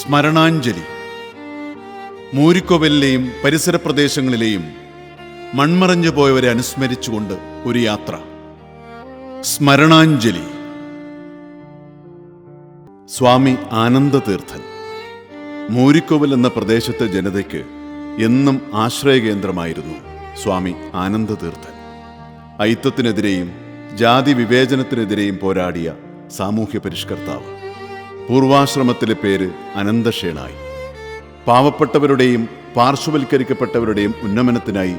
സ്മരണാഞ്ജലി. മൂരിക്കോവിലെയും പരിസര പ്രദേശങ്ങളിലെയും മൺമറഞ്ഞു പോയവരെ അനുസ്മരിച്ചുകൊണ്ട് ഒരു യാത്ര. സ്മരണാഞ്ജലി. സ്വാമി ആനന്ദതീർത്ഥൻ മൂരിക്കോവിൽ എന്ന പ്രദേശത്തെ ജനതയ്ക്ക് എന്നും ആശ്രയകേന്ദ്രമായിരുന്നു സ്വാമി ആനന്ദതീർത്ഥൻ. ഐത്തത്തിനെതിരെയും ജാതി വിവേചനത്തിനെതിരെയും പോരാടിയ സാമൂഹ്യ പരിഷ്കർത്താവ്. പൂർവാശ്രമത്തിലെ പേര് അനന്തശേണായി. പാവപ്പെട്ടവരുടെയും പാർശ്വവൽക്കരിക്കപ്പെട്ടവരുടെയും ഉന്നമനത്തിനായി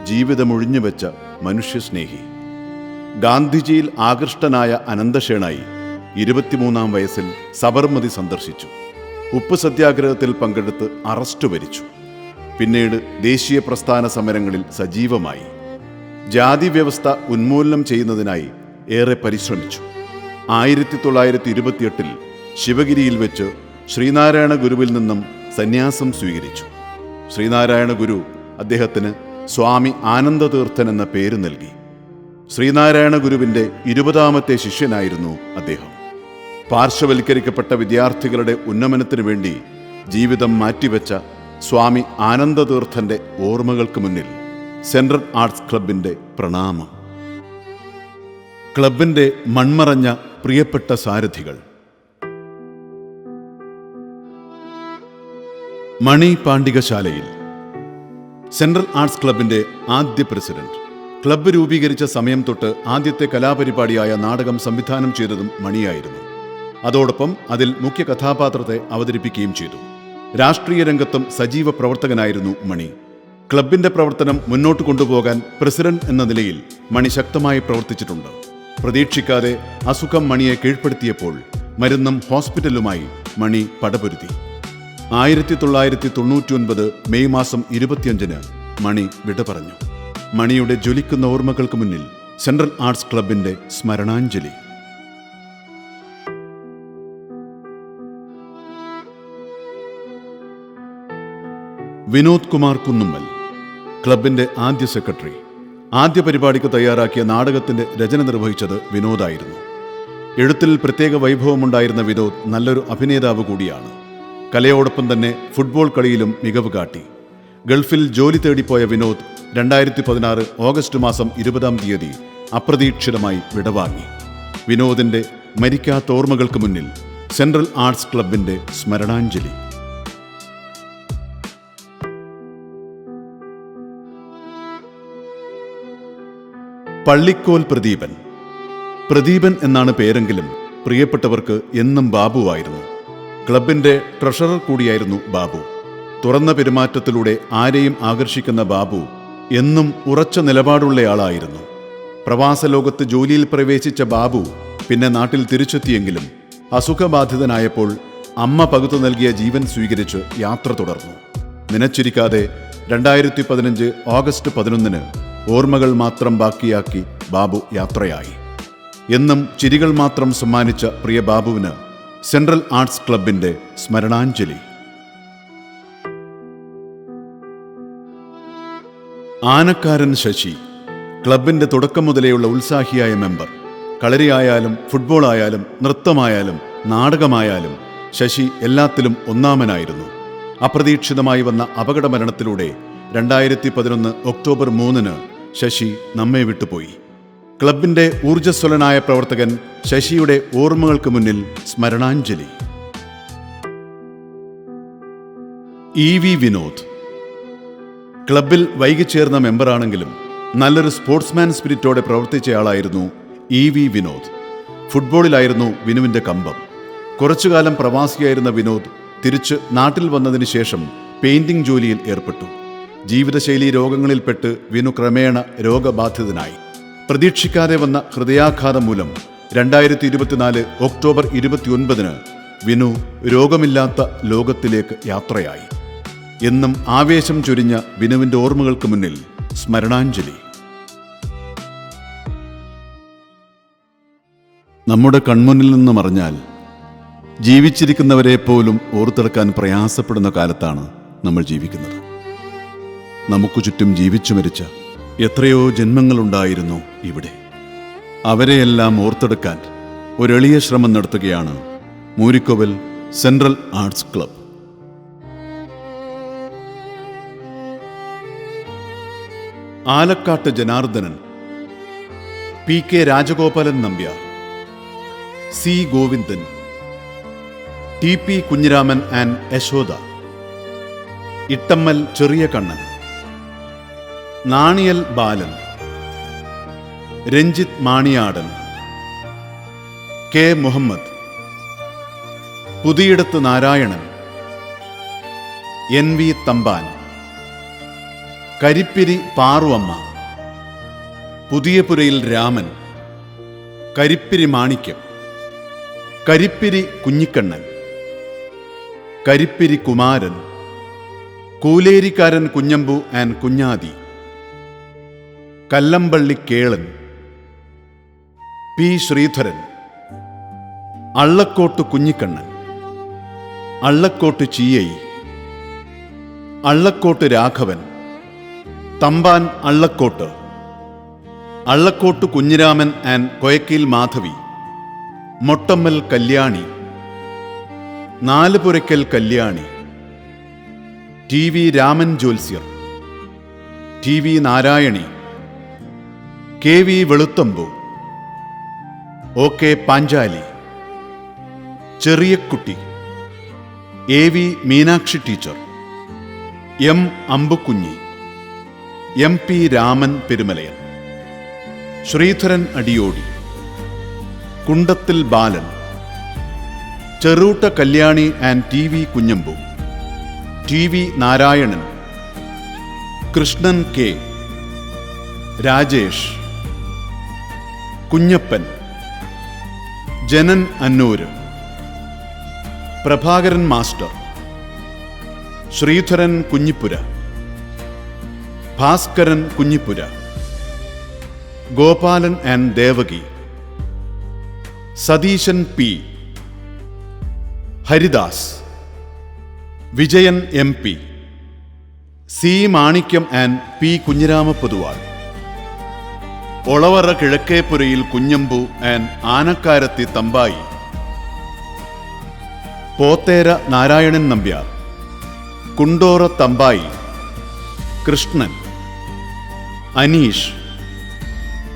ജീവിതമൊഴിഞ്ഞുവെച്ച മനുഷ്യസ്നേഹി. ഗാന്ധിജിയിൽ ആകൃഷ്ടനായ അനന്തശേണായി 23-ാം വയസ്സിൽ സബർമതി സന്ദർശിച്ചു. ഉപ്പ് സത്യാഗ്രഹത്തിൽ പങ്കെടുത്ത് അറസ്റ്റ് വരിച്ചു. പിന്നീട് ദേശീയ പ്രസ്ഥാന സമരങ്ങളിൽ സജീവമായി. ജാതി വ്യവസ്ഥ ഉന്മൂലനം ചെയ്യുന്നതിനായി ഏറെ പരിശ്രമിച്ചു. 1928-ൽ ശിവഗിരിയിൽ വെച്ച് ശ്രീനാരായണ ഗുരുവിൽ നിന്നും സന്യാസം സ്വീകരിച്ചു. ശ്രീനാരായണ ഗുരു അദ്ദേഹത്തിന് സ്വാമി ആനന്ദതീർത്ഥൻ എന്ന പേര് നൽകി. ശ്രീനാരായണ ഗുരുവിൻ്റെ 20-ാമത്തെ ശിഷ്യനായിരുന്നു അദ്ദേഹം. പാർശ്വവൽക്കരിക്കപ്പെട്ട വിദ്യാർത്ഥികളുടെ ഉന്നമനത്തിനു വേണ്ടി ജീവിതം മാറ്റിവെച്ച സ്വാമി ആനന്ദതീർത്ഥന്റെ ഓർമ്മകൾക്ക് മുന്നിൽ സെൻട്രൽ ആർട്സ് ക്ലബിൻ്റെ പ്രണാമം. ക്ലബിൻ്റെ മൺമറഞ്ഞ പ്രിയപ്പെട്ട സാരഥികൾ. മണി പാണ്ഡികശാലയിൽ സെൻട്രൽ ആർട്സ് ക്ലബിൻ്റെ ആദ്യ പ്രസിഡന്റ്. ക്ലബ്ബ് രൂപീകരിച്ച സമയം തൊട്ട് ആദ്യത്തെ കലാപരിപാടിയായ നാടകം സംവിധാനം ചെയ്തതും മണിയായിരുന്നു. അതോടൊപ്പം അതിൽ മുഖ്യ കഥാപാത്രത്തെ അവതരിപ്പിക്കുകയും ചെയ്തു. രാഷ്ട്രീയ രംഗത്തും സജീവ പ്രവർത്തകനായിരുന്നു മണി. ക്ലബിന്റെ പ്രവർത്തനം മുന്നോട്ട് കൊണ്ടുപോകാൻ പ്രസിഡന്റ് എന്ന നിലയിൽ മണി ശക്തമായി പ്രവർത്തിച്ചിട്ടുണ്ട്. പ്രതീക്ഷിക്കാതെ അസുഖം മണിയെ കീഴ്പ്പെടുത്തിയപ്പോൾ മരുന്നും ഹോസ്പിറ്റലുമായി മണി പടപൊരുതി. 1999 മെയ് മാസം 25-ന് മണി വിട പറഞ്ഞു. മണിയുടെ ജ്വലിക്കുന്ന ഓർമ്മകൾക്ക് മുന്നിൽ സെൻട്രൽ ആർട്സ് ക്ലബിന്റെ സ്മരണാഞ്ജലി. വിനോദ് കുമാർ കുന്നുമ്മൽ, ക്ലബിന്റെ ആദ്യ സെക്രട്ടറി. ആദ്യ പരിപാടിക്ക് തയ്യാറാക്കിയ നാടകത്തിന്റെ രചന നിർവഹിച്ചത് വിനോദായിരുന്നു. എഴുത്തിൽ പ്രത്യേക വൈഭവമുണ്ടായിരുന്ന വിനോദ് നല്ലൊരു അഭിനേതാവ് കൂടിയാണ്. കലയോടൊപ്പം തന്നെ ഫുട്ബോൾ കളിയിലും മികവ് കാട്ടി. ഗൾഫിൽ ജോലി തേടിപ്പോയ വിനോദ് 2016 ഓഗസ്റ്റ് മാസം 20-ാം തീയതി അപ്രതീക്ഷിതമായി വിടവാങ്ങി. വിനോദിന്റെ മരിക്കാത്ത ഓർമ്മകൾക്ക് മുന്നിൽ സെൻട്രൽ ആർട്സ് ക്ലബിന്റെ സ്മരണാഞ്ജലി. പള്ളിക്കോൽ പ്രദീപൻ. പ്രദീപൻ എന്നാണ് പേരെങ്കിലും പ്രിയപ്പെട്ടവർക്ക് എന്നും ബാബുവായിരുന്നു. ക്ലബിന്റെ ട്രഷറർ കൂടിയായിരുന്നു ബാബു. തുറന്ന പെരുമാറ്റത്തിലൂടെ ആരെയും ആകർഷിക്കുന്ന ബാബു എന്നും ഉറച്ച നിലപാടുള്ളയാളായിരുന്നു. പ്രവാസ ലോകത്ത് ജോലിയിൽ പ്രവേശിച്ച ബാബു പിന്നെ നാട്ടിൽ തിരിച്ചെത്തിയെങ്കിലും അസുഖബാധിതനായപ്പോൾ അമ്മ പകുത്തു നൽകിയ ജീവൻ സ്വീകരിച്ച് യാത്ര തുടർന്നു. നിനച്ചിരിക്കാതെ 2015 ഓഗസ്റ്റ് 11-ന് ഓർമ്മകൾ മാത്രം ബാക്കിയാക്കി ബാബു യാത്രയായി. എന്നും ചിരികൾ മാത്രം സമ്മാനിച്ച പ്രിയ ബാബുവിന് സെൻട്രൽ ആർട്സ് ക്ലബിന്റെ സ്മരണാഞ്ജലി. ആനക്കാരൻ ശശി, ക്ലബിന്റെ തുടക്കം മുതലേയുള്ള ഉത്സാഹിയായ മെമ്പർ. കളരിയായാലും ഫുട്ബോൾ ആയാലും നൃത്തമായാലും നാടകമായാലും ശശി എല്ലാത്തിലും ഒന്നാമനായിരുന്നു. അപ്രതീക്ഷിതമായി വന്ന അപകട മരണത്തിലൂടെ 2011 ഒക്ടോബർ 3-ന് ശശി നമ്മെ വിട്ടുപോയി. ക്ലബിന്റെ ഊർജ്ജസ്വലനായ പ്രവർത്തകൻ ശശിയുടെ ഓർമ്മകൾക്ക് മുന്നിൽ സ്മരണാഞ്ജലി. ഇ.വി. വിനോദ്, ക്ലബിൽ വൈകിച്ചേർന്ന മെമ്പറാണെങ്കിലും നല്ലൊരു സ്പോർട്സ്മാൻ സ്പിരിറ്റോടെ പ്രവർത്തിച്ചയാളായിരുന്നു ഇ.വി. വിനോദ്. ഫുട്ബോളിലായിരുന്നു വിനുവിന്റെ കമ്പം. കുറച്ചുകാലം പ്രവാസിയായിരുന്ന വിനോദ് തിരിച്ച് നാട്ടിൽ വന്നതിന് ശേഷം പെയിന്റിംഗ് ജോലിയിൽ ഏർപ്പെട്ടു. ജീവിതശൈലി രോഗങ്ങളിൽപ്പെട്ട് വിനു ക്രമേണ രോഗബാധിതനായി. പ്രതീക്ഷിക്കാതെ വന്ന ഹൃദയാഘാതം മൂലം 2024 ഒക്ടോബർ 29-ന് വിനു രോഗമില്ലാത്ത ലോകത്തിലേക്ക് യാത്രയായി. എന്നും ആവേശം ചൊരിഞ്ഞ വിനുവിന്റെ ഓർമ്മകൾക്ക് മുന്നിൽ സ്മരണാഞ്ജലി. നമ്മുടെ കൺമുന്നിൽ നിന്ന് മറഞ്ഞാൽ ജീവിച്ചിരിക്കുന്നവരെ പോലും ഓർത്തെടുക്കാൻ പ്രയാസപ്പെടുന്ന കാലത്താണ് നമ്മൾ ജീവിക്കുന്നത്. നമുക്ക് ചുറ്റും ജീവിച്ചു മരിച്ച എത്രയോ ജന്മങ്ങളുണ്ടായിരുന്നു ഇവിടെ. അവരെയെല്ലാം ഓർത്തെടുക്കാൻ ഒരെളിയ ശ്രമം നടത്തുകയാണ് Moorikkovil central arts club. Alakkat Janardhanan, P K Rajagopalan Nambiar, C Govindan, T P Kunhiraman and Yashoda, Ittammal Cheriya Kannan, Naniyal Balan, Ranjith Maniyadan, K Muhammad, Puthiyidath Narayanan, N V Thampan, Karippiri Paruvamma, Puthiyapurayil Raman, Karippiri Manikyam, Karippiri Kunhikannan, Karippiri Kumaran, Kooleriakkaran Kunhambu and Kunhathi, Kallampally Kelan, P Sreedharan, Allakkot Kunhikannan, Allakkot Cheeyai, Allakkot Raghavan, Thampan Allakkot, Allakkot Kunhiraman and Koyakkeel Madhavi, Mottammal Kalyani, Nalupurakkal Kalyani, T V Raman Jyothsyar, T V Narayani, K V Veluthambu, O K Panchali, Cheriyakkutty, A V Meenakshi teacher, M Ambukkunhi, M P Raman Perumalayan, Sreedharan Adiyodi, Kundathil Balan, Cherutta Kalyani and T V Kunhambu, T V Narayanan, Krishnan K, Rajesh, Kunhappan, Janan Annur, Prabhakaran master, Sreedharan Kunhippura, Bhaskaran Kunhippura, Gopalan and Devaki, Satheesan P, Haridas, Vijayan M P, C Manikyam and P Kunhirama Poduval, Olavara Kizhakkepurayil Kunhambu and Anakkarathi Thampayi, Pothera Narayanan Nambiar, Kundora Thampayi, Krishnan, Aneesh,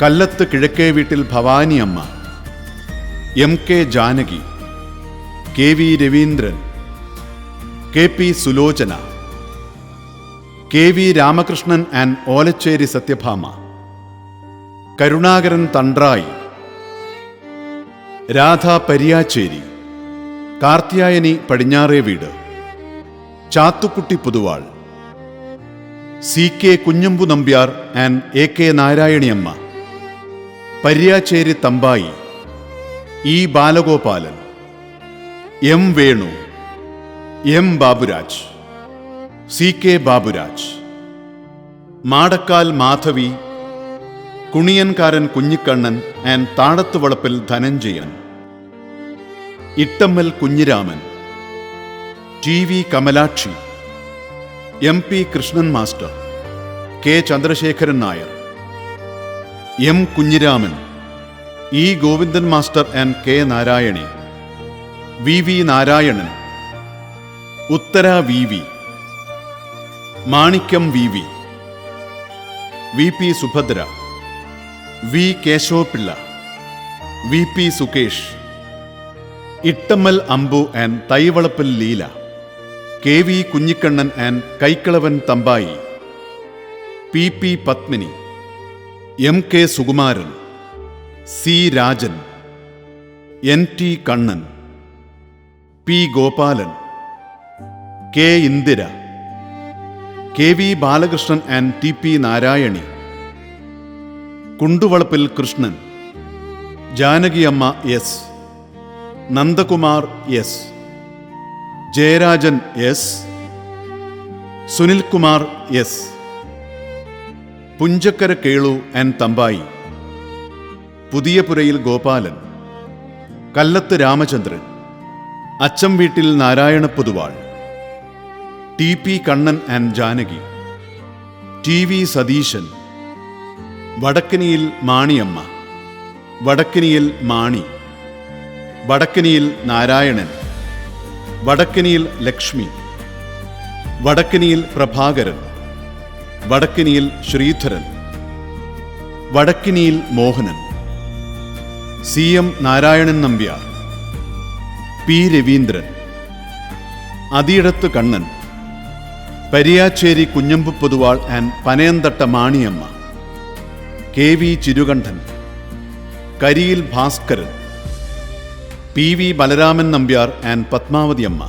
Kallath Kizhakke Veettil Bhavani Amma, M K Janaki, K V Raveendran, K P Sulochana, K V Ramakrishnan and Olacheri Sathyabhama, Karunakaran Thandrayi, Radha Pariyacheri, Karthyayani Padinjare Veedu, Chathukutty Puthuval, C K Kunhambu Nambiar and A K Narayaniyamma, Pariyacheri Thampayi, E Balagopalan, M Venu, M Baburaj, C K Baburaj, Madakkal Madhavi, Kuniyankaran Kunhikannan and Thazhathuvalappil Dhananjayan, Ittammal Kunhiraman, T V Kamalakshi, M P Krishnan master, K Chandrasekharan Nair, M Kunhiraman, E Govindan master and K Narayani, V V Narayanan, Uthara V V, Manikyam V V, V P Subhadra, V Keshavapillai, V P Sukesh, Ittammal Ambu and Thaivalappil Leela, K V Kunhikannan and Kaikkalavan Thampayi, P P Padmini, M K Sukumaran, C Rajan, N T Kannan, P Gopalan, K Indira, K V Balakrishnan and T P Narayani, Kunduvalappil Krishnan, Janakiyamma S, Nandakumar S, Jayarajan S, Sunilkumar S, Punchakkara Kelu and Thampayi, Puthiyapurayil Gopalan, Kallath Ramachandran, Acham Veettil Narayana Poduval, T P Kannan and Janaki, T V Satheesan, Vadakkaniyil Maniyamma, Vadakkaniyil Mani, Vadakkaniyil Narayanan, Vadakkaniyil Lakshmi, Vadakkaniyil Prabhakaran, Vadakkaniyil Sreedharan, Vadakkiniyil Mohanan, CM Narayanan Nambiar, P Raveendran, Athiyidath Kannan, Pariyacheri Kunhambu Poduval and Panayanthatta Maniyamma, KV Chirukandan, Kariyil Bhaskaran, PV Balaraman Nambiar and Padmavathi Amma,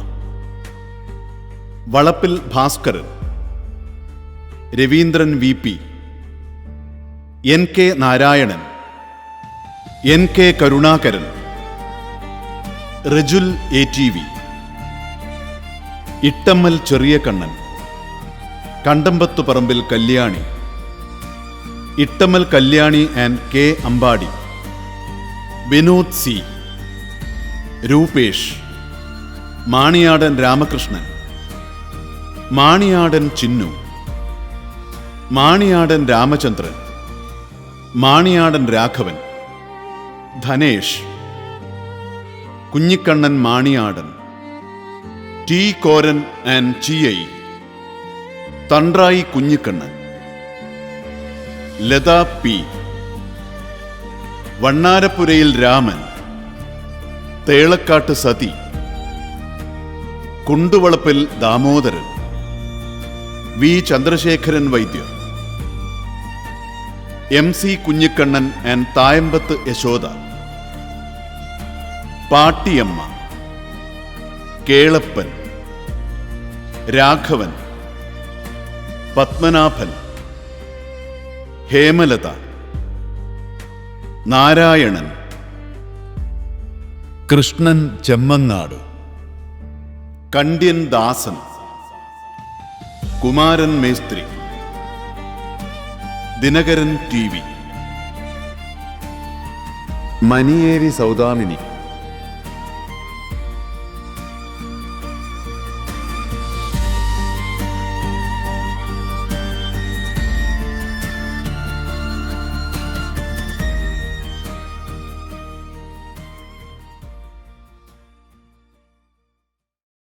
Valappil Bhaskaran, Raveendran VP, NK Narayanan, NK Karunakaran, റജുൽ ATV, Ittammal Cheriya Kannan, Kandambath Parambil Kalyani, Ittammal Kalyani and K Ambadi, Vinod C, Rupesh, Maniyadan Ramakrishnan, Maniyadan Chinnu, Maniyadan Ramachandran, Maniyadan Raghavan, Dhanesh, Kunhikannan Maniyadan, T Koran and CI, Thandrayi Kunhikannan, Latha P, Vannarapurayil Raman, Thelakkat Sathi, Kunduvalappil Damodaran, V Chandrasekharan Vaidyar, MC Kunhikannan and Thayambath Yashoda, Pattiyamma, Kelappan, Raghavan, Padmanabhan, Hemalatha, Narayanan, Krishnan Chemmangad, Kandyan Dasan, Kumaran മേസ്ത്രി, Dinakaran TV, Maniyeri Saudamini,